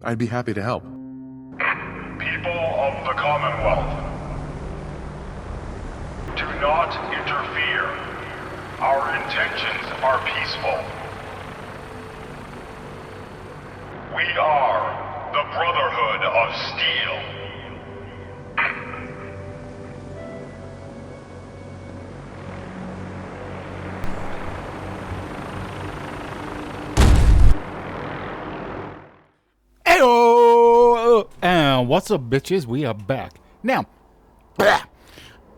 I'd be happy to help. People of the Commonwealth, do not interfere. Our intentions are peaceful. We are the Brotherhood of Steel. Heyo! And what's up, bitches? We are back. Now,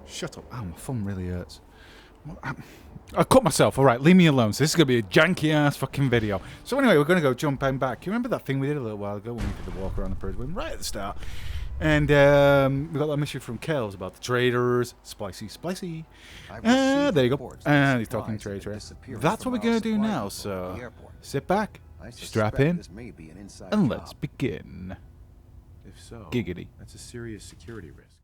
shut up. Oh, my thumb really hurts. I cut myself. All right, leave me alone. So this is going to be a janky-ass fucking video. So anyway, we're going to go jumping back. You remember that thing we did a little while ago when we did the walk around the prison right at the start? And we got that mission from Kells about the traders. Spicy. There you go. And he's talking trader. That's what we're going to do now. So sit back, strap in, and let's begin. If so, Giggity. that's a serious security risk.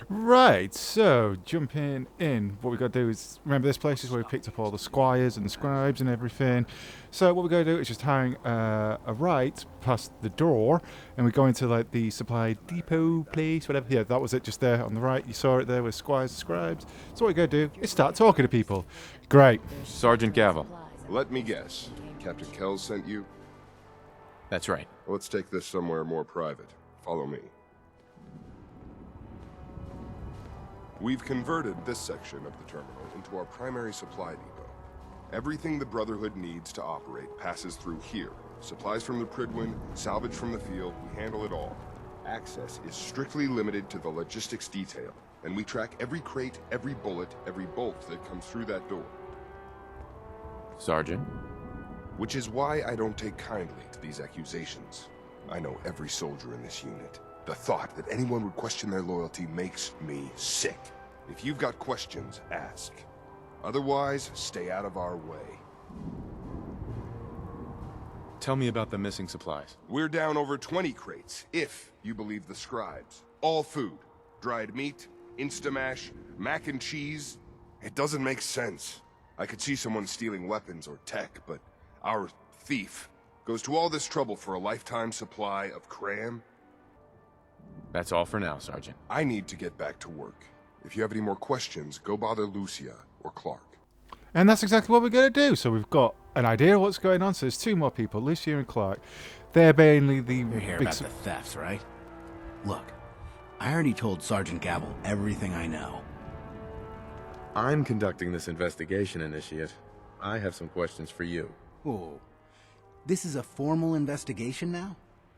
Right, so jumping in, what we got to do is, remember this place is where we picked up all the squires and the scribes and everything. So what we're going to do is just hang a right past the door, and we go into like the supply depot place, whatever. Yeah, that was it, just there on the right. You saw it there with squires and scribes. So what we're going to do is start talking to people. Great. Sergeant Gavel. Let me guess. Captain Kells sent you? That's right. Let's take this somewhere more private. Follow me. We've converted this section of the terminal into our primary supply depot. Everything the Brotherhood needs to operate passes through here. Supplies from the Prydwen, salvage from the field, we handle it all. Access is strictly limited to the logistics detail, and we track every crate, every bullet, every bolt that comes through that door. Sergeant? Which is why I don't take kindly to these accusations. I know every soldier in this unit. The thought that anyone would question their loyalty makes me sick. If you've got questions, ask. Otherwise, stay out of our way. Tell me about the missing supplies. We're down over 20 crates, if you believe the scribes. All food. Dried meat, Instamash, mac and cheese. It doesn't make sense. I could see someone stealing weapons or tech, but our thief goes to all this trouble for a lifetime supply of cram. That's all for now, Sergeant. I need to get back to work. If you have any more questions, go bother Lucia or Clark. And that's exactly what we're going to do. So we've got an idea of what's going on. So there's two more people, Lucia and Clark. They're mainly the You're here about the thefts, right? Look, I already told Sergeant Gavel everything I know. I'm conducting this investigation, Initiate. I have some questions for you. Whoa. This is a formal investigation now?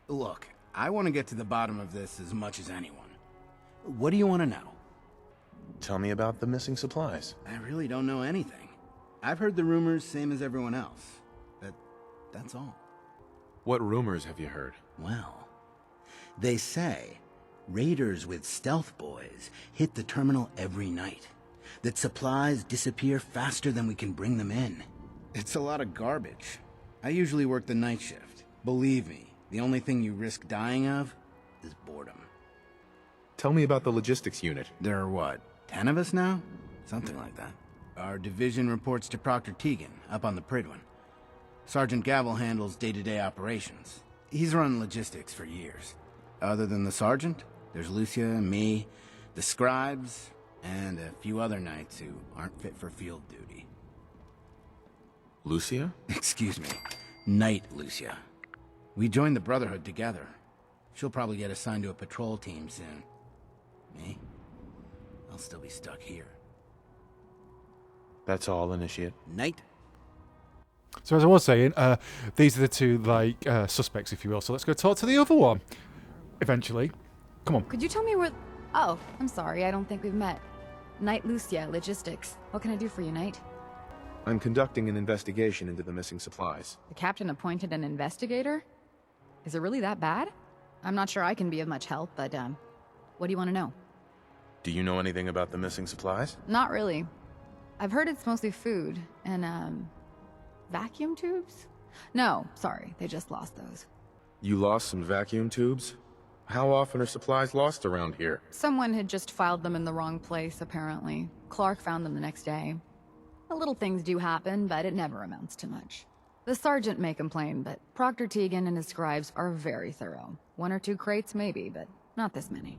Look, I want to get to the bottom of this as much as anyone. What do you want to know? Tell me about the missing supplies. I really don't know anything. I've heard the rumors, same as everyone else. But that's all. What rumors have you heard? Well, they say raiders with stealth boys hit the terminal every night. That supplies disappear faster than we can bring them in. It's a lot of garbage. I usually work the night shift. Believe me, the only thing you risk dying of is boredom. Tell me about the logistics unit. There are what, 10 of us now? Something like that. Our division reports to Proctor Teagan, up on the Prydwen. Sergeant Gavel handles day-to-day operations. He's run logistics for years. Other than the sergeant, there's Lucia, me, the scribes, and a few other knights who aren't fit for field duty. Lucia? Excuse me. Knight Lucia. We joined the Brotherhood together. She'll probably get assigned to a patrol team soon. Me? I'll still be stuck here. That's all, Initiate. Knight? So as I was saying, these are the two suspects, if you will. So let's go talk to the other one. Eventually, come on. Could you tell me where? Oh, I'm sorry. I don't think we've met. Knight Lucia, logistics. What can I do for you, Knight? I'm conducting an investigation into the missing supplies. The captain appointed an investigator? Is it really that bad? I'm not sure I can be of much help, but what do you want to know? Do you know anything about the missing supplies? Not really. I've heard it's mostly food and vacuum tubes? No, sorry, they just lost those. You lost some vacuum tubes? How often are supplies lost around here? Someone had just filed them in the wrong place, apparently. Clark found them the next day. The little things do happen, but it never amounts to much. The sergeant may complain, but Proctor Tegan and his scribes are very thorough. 1 or 2 crates maybe, but not this many.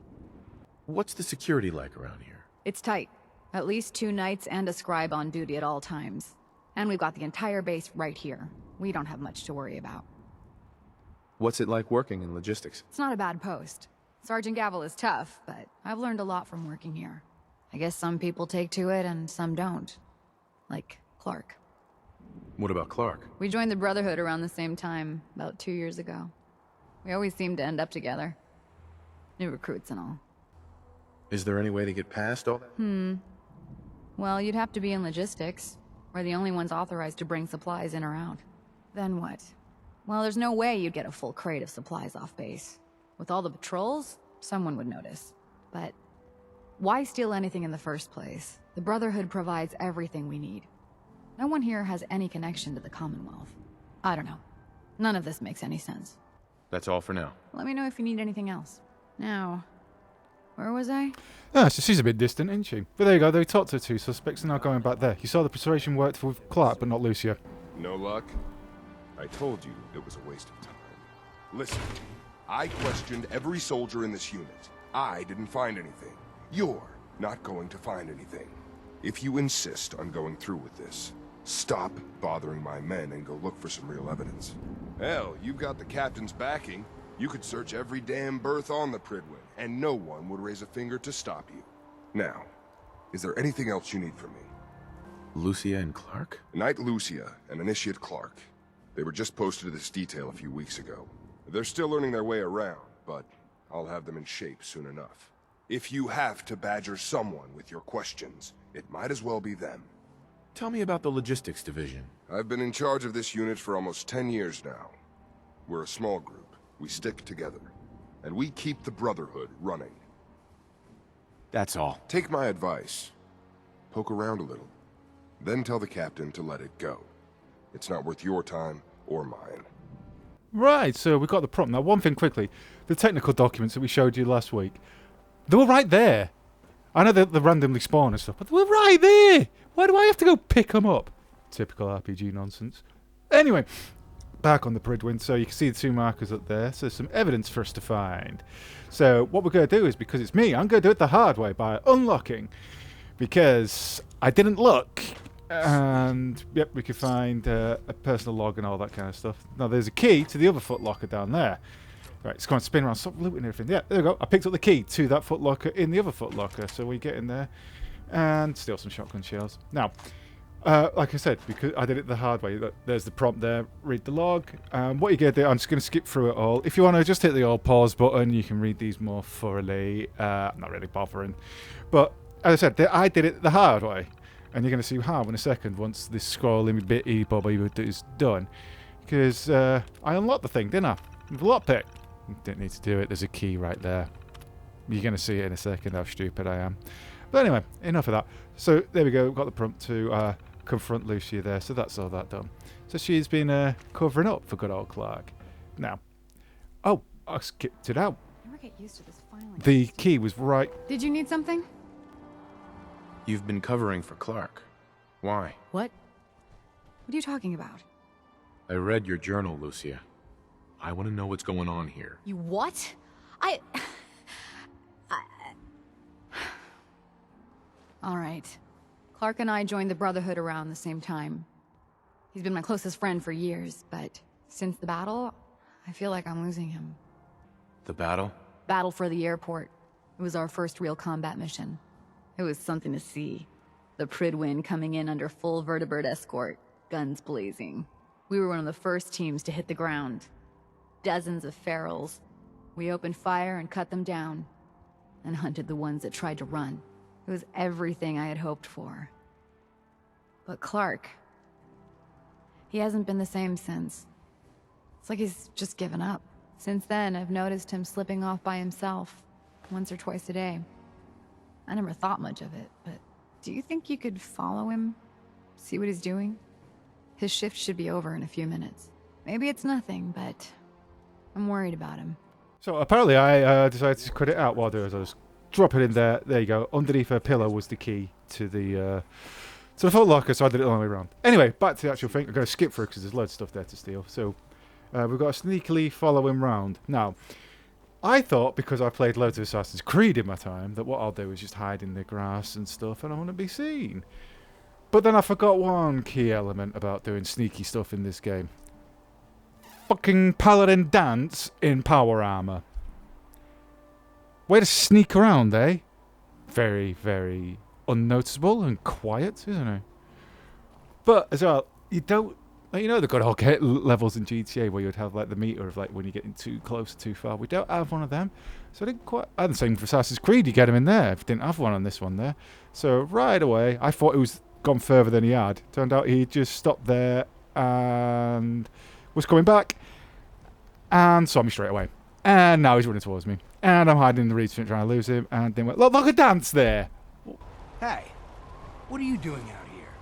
What's the security like around here? It's tight. At least 2 knights and a scribe on duty at all times. And we've got the entire base right here. We don't have much to worry about. What's it like working in logistics? It's not a bad post. Sergeant Gavel is tough, but I've learned a lot from working here. I guess some people take to it and some don't. Like Clark. What about Clark? We joined the Brotherhood around the same time, about 2 years ago. We always seemed to end up together. New recruits and all. Is there any way to get past all that? Well, you'd have to be in logistics. We're the only ones authorized to bring supplies in or out. Then what? Well, there's no way you'd get a full crate of supplies off base. With all the patrols, someone would notice. But why steal anything in the first place? The Brotherhood provides everything we need. No one here has any connection to the Commonwealth. I don't know. None of this makes any sense. That's all for now. Let me know if you need anything else. Now, where was I? Ah, so she's a bit distant, isn't she? But there you go, they talked to 2 suspects and now going back there. You saw the persuasion worked with Clark, but not Lucia. No luck? I told you it was a waste of time. Listen, I questioned every soldier in this unit. I didn't find anything. You're not going to find anything. If you insist on going through with this, stop bothering my men and go look for some real evidence. Hell, you've got the captain's backing. You could search every damn berth on the Pridwin, and no one would raise a finger to stop you. Now, is there anything else you need from me? Lucia and Clark? Knight Lucia and Initiate Clark. They were just posted to this detail a few weeks ago. They're still learning their way around, but I'll have them in shape soon enough. If you have to badger someone with your questions, it might as well be them. Tell me about the logistics division. I've been in charge of this unit for almost 10 years now. We're a small group. We stick together. And we keep the Brotherhood running. That's all. Take my advice. Poke around a little. Then tell the captain to let it go. It's not worth your time or mine. Right, so we got the prompt. Now, one thing quickly. The technical documents that we showed you last week, they were right there. I know that they randomly spawn and stuff, but they were right there. Why do I have to go pick them up? Typical RPG nonsense. Anyway, back on the Pridwin, so you can see the 2 markers up there. So there's some evidence for us to find. So what we're going to do is, because it's me, I'm going to do it the hard way by unlocking. Because I didn't look. And, yep, we could find a personal log and all that kind of stuff. Now, there's a key to the other footlocker down there. Right, let's go and spin around, stop looting everything. Yeah, there we go. I picked up the key to that footlocker in the other footlocker. So we get in there and steal some shotgun shells. Now, like I said, because I did it the hard way. There's the prompt there. Read the log. What you're going to do, I'm just going to skip through it all. If you want to just hit the old pause button, you can read these more thoroughly. I'm not really bothering. But, as I said, I did it the hard way. And you're going to see how in a second once this scrolling bit is done. Because I unlocked the thing, didn't I? With a lockpick. Didn't need to do it. There's a key right there. You're going to see it in a second how stupid I am. But anyway, enough of that. So there we go. We've got the prompt to confront Lucia there. So that's all that done. So she's been covering up for good old Clark. Now, oh, I skipped it out. Never get used to this filing. The key was right. Did you need something? You've been covering for Clark. Why? What? What are you talking about? I read your journal, Lucia. I want to know what's going on here. You what? All right. Clark and I joined the Brotherhood around the same time. He's been my closest friend for years, but since the battle, I feel like I'm losing him. The battle? Battle for the airport. It was our first real combat mission. It was something to see. The Pridwin coming in under full vertibird escort, guns blazing. We were one of the first teams to hit the ground. Dozens of ferals. We opened fire and cut them down, and hunted the ones that tried to run. It was everything I had hoped for. But Clark, he hasn't been the same since. It's like he's just given up. Since then, I've noticed him slipping off by himself, once or twice a day. I never thought much of it, but do you think you could follow him? See what he's doing? His shift should be over in a few minutes. Maybe it's nothing, but I'm worried about him. So apparently I decided to cut it out. What I'll do is I'll just drop it in there. There you go. Underneath her pillow was the key to the So the foot locker, so I did it all the way around. Anyway, back to the actual thing. I'm going to skip through because there's loads of stuff there to steal. So we've got to sneakily follow him round. Now, I thought because I played loads of Assassin's Creed in my time that what I'll do is just hide in the grass and stuff and I want to be seen. But then I forgot one key element about doing sneaky stuff in this game. Fucking paladin dance in power armor. Way to sneak around, eh? Very, very unnoticeable and quiet, isn't it? But as well, you don't, like, you know, they've got all levels in GTA where you'd have like the meter of like when you're getting too close or too far. We don't have one of them, so I didn't quite. And the same for Assassin's Creed, you get him in there. If didn't have one on this one there, so right away I thought it was gone further than he had. Turned out he just stopped there and was coming back and saw me straight away. And now he's running towards me, and I'm hiding in the reeds trying to lose him. And then went, look a dance there. Hey, what are you doing out here?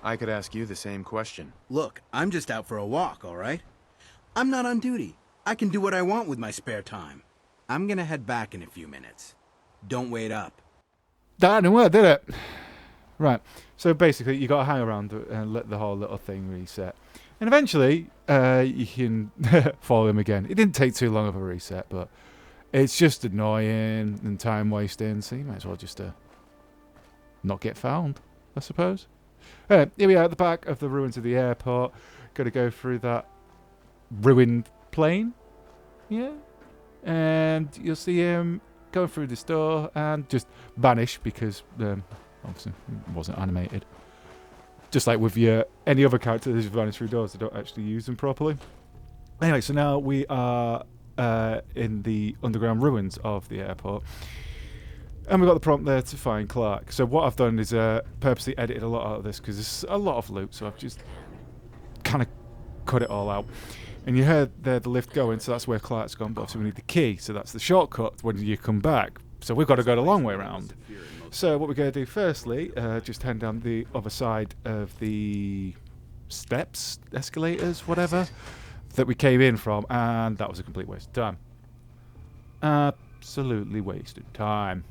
I could ask you the same question. Look, I'm just out for a walk, all right? I'm not on duty. I can do what I want with my spare time. I'm gonna head back in a few minutes. Don't wait up. That didn't work, did it? Right. So basically, you got to hang around and let the whole little thing reset. And eventually, you can follow him again. It didn't take too long of a reset, but it's just annoying and time wasting. So you might as well just not get found, I suppose. Here we are at the back of the ruins of the airport. Got to go through that ruined plane. Yeah. And you'll see him going through this door and just vanish because obviously it wasn't animated. Just like with any other character that just vanish through doors, they don't actually use them properly. Anyway, so now we are in the underground ruins of the airport. And we've got the prompt there to find Clark. So what I've done is purposely edited a lot out of this because there's a lot of loot, so I've just kind of cut it all out. And you heard there the lift going, so that's where Clark's gone, but obviously we need the key, so that's the shortcut when you come back. So we've got to go the long way around. So what we're going to do firstly, just head down the other side of the steps, escalators, whatever, that we came in from, and that was a complete waste of time. Absolutely wasted time.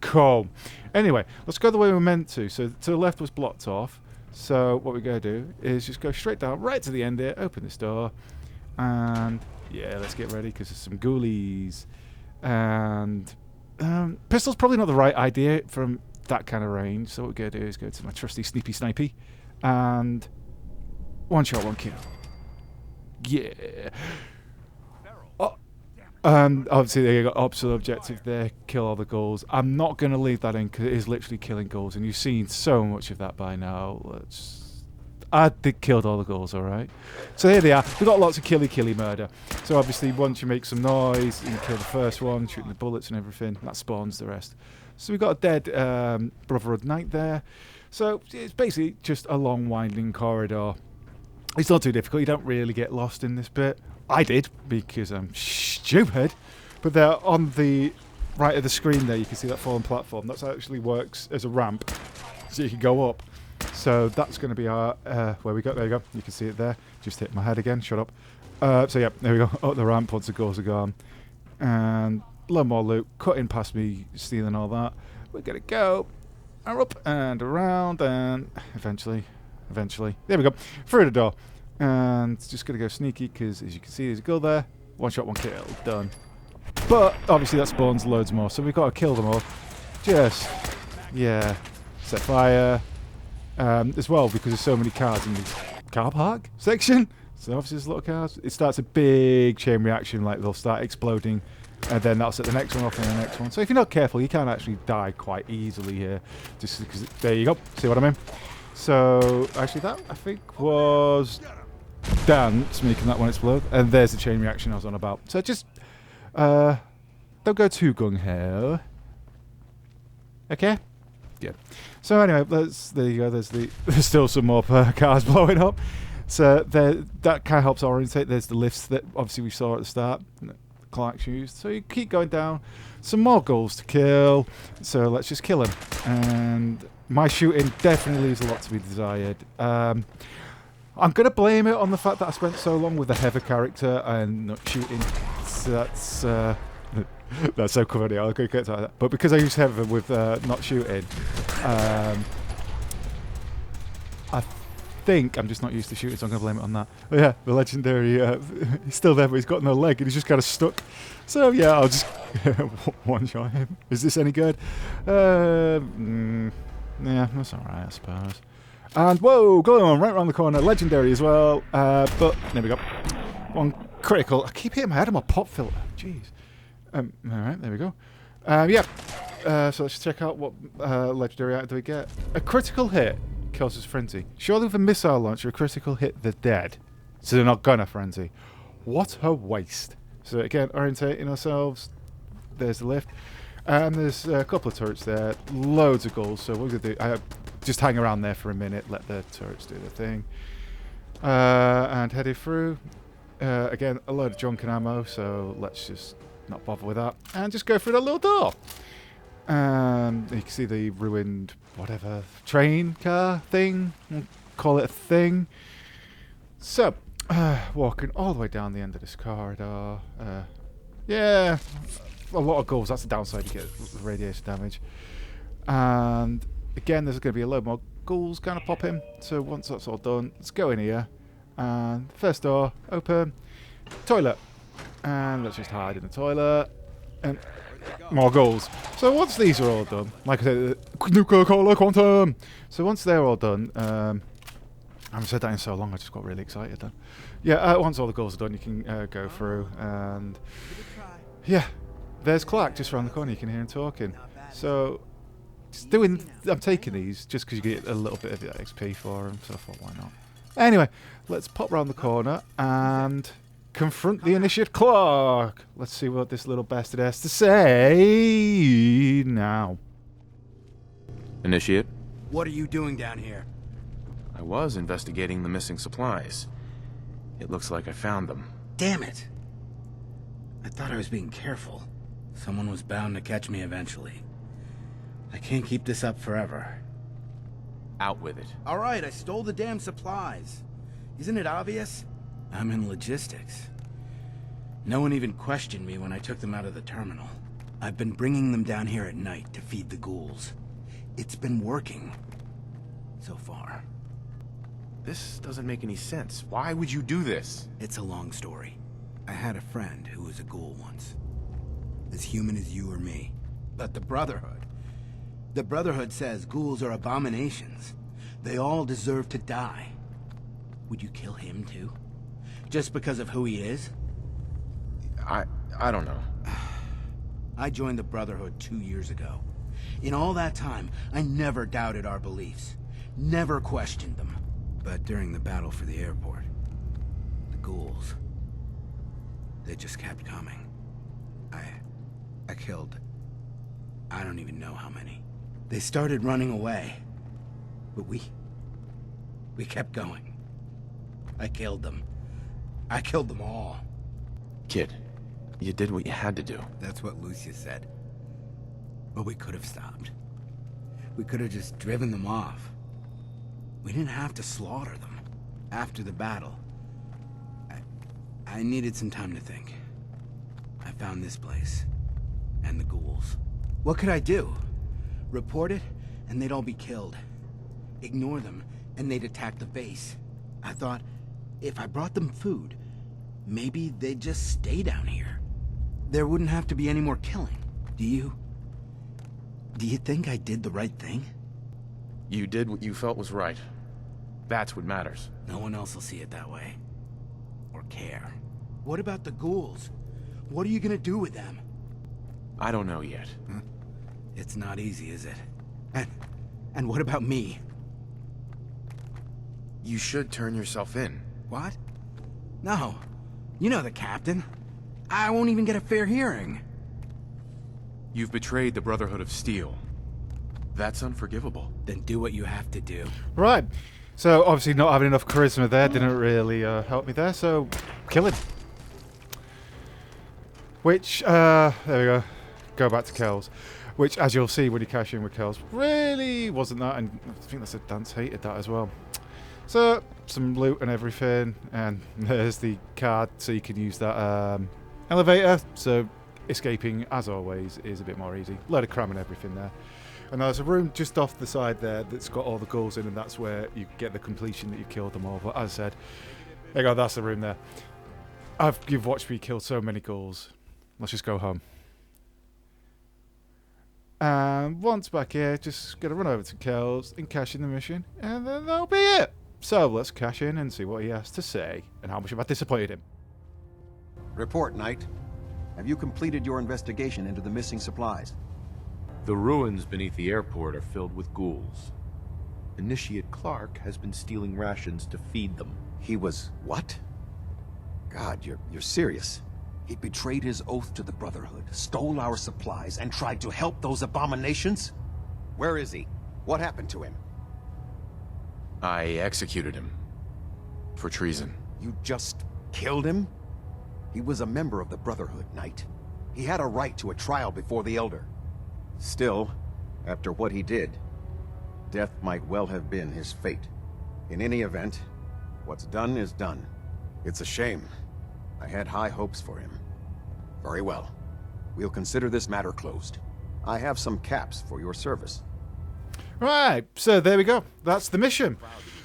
Cool. Anyway, let's go the way we're meant to. So to the left was blocked off. So what we're going to do is just go straight down, right to the end here, open this door, and yeah, let's get ready because there's some ghoulies. And pistol's probably not the right idea from that kind of range. So what we're going to do is go to my trusty sneepy snipey, and one shot, one kill. Yeah. Obviously they got optional objective there, kill all the ghouls. I'm not going to leave that in because it is literally killing ghouls, and you've seen so much of that by now. I did killed all the ghouls, alright. So here they are. We've got lots of killy murder. So obviously once you make some noise, you kill the first one, shooting the bullets and everything, that spawns the rest. So we've got a dead Brotherhood Knight there. So it's basically just a long winding corridor. It's not too difficult, you don't really get lost in this bit. I did, because I'm stupid. But there on the right of the screen there, you can see that fallen platform. That actually works as a ramp, so you can go up. So that's going to be our, where we go, there you go. You can see it there. Just hit my head again, shut up. So yeah, there we go, up the ramp once the ghouls are gone. And a lot more loot, cutting past me, stealing all that. We're going to go up and around, and eventually, there we go, through the door. And just going to go sneaky because, as you can see, there's a girl there. One shot, one kill. Done. But, obviously, that spawns loads more. So we've got to kill them all. Just, yeah. Set fire. As well, because there's so many cars in the car park section. So, obviously, there's a lot of cars. It starts a big chain reaction. Like, they'll start exploding. And then that'll set the next one off and the next one. So, if you're not careful, you can actually die quite easily here. Just because, there you go. See what I mean? So, actually, that, I think, was dance making that one explode, and there's the chain reaction I was on about. So just don't go too gung-ho. Okay? Yeah. So anyway, there you go. There's still some more cars blowing up. So that kind of helps orientate. There's the lifts that obviously we saw at the start. Clark's used. So you keep going down. Some more ghouls to kill. So let's just kill him. And my shooting definitely leaves a lot to be desired. I'm going to blame it on the fact that I spent so long with the Heather character and not shooting. So that's That's so funny. I'll go get to that. But because I used to have it with not shooting, I think I'm just not used to shooting, so I'm going to blame it on that. But yeah, the legendary, he's still there, but he's got no leg, and he's just kind of stuck. So yeah, I'll just one-shot him. Is this any good? Yeah, that's alright, I suppose. And whoa, going on right around the corner, legendary as well. But there we go. One critical. I keep hitting my head on my pop filter. Jeez. Alright, there we go. Yeah. So let's check out what legendary item do we get. A critical hit kills his frenzy. Surely with a missile launcher, a critical hit, they're dead. So they're not gonna frenzy. What a waste. So again, orientating ourselves. There's the lift. And there's a couple of turrets there. Loads of goals. So what we're going to do, just hang around there for a minute. Let the turrets do their thing. And headed through. Again, a load of junk and ammo. So let's just not bother with that. And just go through that little door. And you can see the ruined, whatever, train car thing. We'll call it a thing. So, walking all the way down the end of this corridor. Yeah. A lot of goals. That's the downside. You get radiation damage. And again, there's going to be a load more ghouls kind of pop in. So once that's all done, let's go in here. And first door, open. Toilet. And let's just hide in the toilet. And more ghouls. So once these are all done, like I said, nuclear cola quantum. So once they're all done, I haven't said that in so long, I just got really excited then. Yeah, once all the ghouls are done, you can go through and yeah. There's Clark just around the corner. You can hear him talking. So, I'm taking these just because you get a little bit of XP for him. So I thought, why not? Anyway, let's pop round the corner and confront the initiate Clark. Let's see what this little bastard has to say now. Initiate? What are you doing down here? I was investigating the missing supplies. It looks like I found them. Damn it. I thought I was being careful. Someone was bound to catch me eventually. I can't keep this up forever. Out with it. All right, I stole the damn supplies. Isn't it obvious? I'm in logistics. No one even questioned me when I took them out of the terminal. I've been bringing them down here at night to feed the ghouls. It's been working. So far. This doesn't make any sense. Why would you do this? It's a long story. I had a friend who was a ghoul once. As human as you or me. But the Brotherhood. The Brotherhood says ghouls are abominations. They all deserve to die. Would you kill him too? Just because of who he is? I don't know. I joined the Brotherhood 2 years ago. In all that time, I never doubted our beliefs. Never questioned them. But during the battle for the airport, the ghouls, they just kept coming. I killed, I don't even know how many. They started running away, but we kept going. I killed them. I killed them all. Kid, you did what you had to do. That's what Lucia said. But we could have stopped. We could have just driven them off. We didn't have to slaughter them. After the battle, I needed some time to think. I found this place. And the ghouls. What could I do? Report it, and they'd all be killed. Ignore them, and they'd attack the base. I thought, if I brought them food, maybe they'd just stay down here. There wouldn't have to be any more killing. Do you think I did the right thing? You did what you felt was right. That's what matters. No one else will see it that way. Or care. What about the ghouls? What are you gonna do with them? I don't know yet. It's not easy, is it? And what about me? You should turn yourself in. What? No. You know the captain. I won't even get a fair hearing. You've betrayed the Brotherhood of Steel. That's unforgivable. Then do what you have to do. Right. So obviously not having enough charisma there didn't really help me there. So kill him. Which there we go. Go back to Kells. Which, as you'll see when you cash in with Kells, really wasn't that, and I think that's a Dance hated that as well. So some loot and everything, and there's the card, so you can use that elevator. So escaping, as always, is a bit more easy. Load of cramming everything there. And there's a room just off the side there that's got all the ghouls in, and that's where you get the completion that you've killed them all. But as I said, there you go, that's the room there. You've watched me kill so many ghouls. Let's just go home. And once back here, just gonna run over to Kells and cash in the mission, and then that'll be it. So let's cash in and see what he has to say, and how much have I disappointed him. Report, Knight. Have you completed your investigation into the missing supplies? The ruins beneath the airport are filled with ghouls. Initiate Clark has been stealing rations to feed them. He was... what? God, you're serious. He betrayed his oath to the Brotherhood, stole our supplies, and tried to help those abominations? Where is he? What happened to him? I executed him. For treason. You just killed him? He was a member of the Brotherhood, Knight. He had a right to a trial before the Elder. Still, after what he did, death might well have been his fate. In any event, what's done is done. It's a shame. I had high hopes for him. Very well. We'll consider this matter closed. I have some caps for your service. Right, so there we go. That's the mission.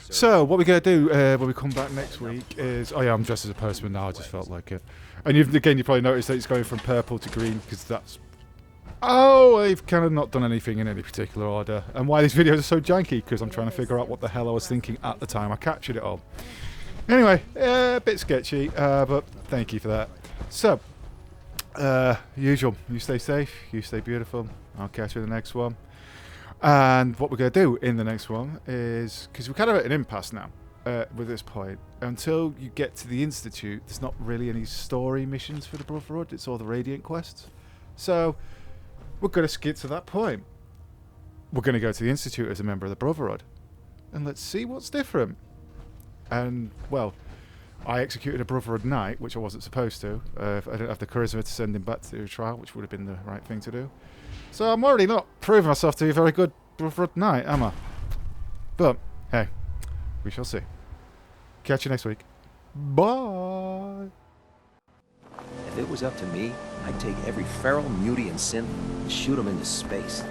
So what we're going to do when we come back next week is... oh yeah, I'm dressed as a postman now. I just felt like it. And you probably noticed that it's going from purple to green because that's... oh, I've kind of not done anything in any particular order. And why these videos are so janky, because I'm trying to figure out what the hell I was thinking at the time I captured it all. Anyway, a bit sketchy, but thank you for that. So, usual, you stay safe, you stay beautiful. I'll catch you in the next one. And what we're going to do in the next one is, because we're kind of at an impasse now with this point, until you get to the Institute, there's not really any story missions for the Brotherhood, it's all the Radiant quests. So, we're going to skip to that point. We're going to go to the Institute as a member of the Brotherhood. And let's see what's different. And, well, I executed a Brotherhood Knight, which I wasn't supposed to. I didn't have the charisma to send him back to trial, which would have been the right thing to do. So I'm already not proving myself to be a very good Brotherhood Knight, am I? But, hey, we shall see. Catch you next week. Bye! If it was up to me, I'd take every feral, mutie, and synth and shoot them into space.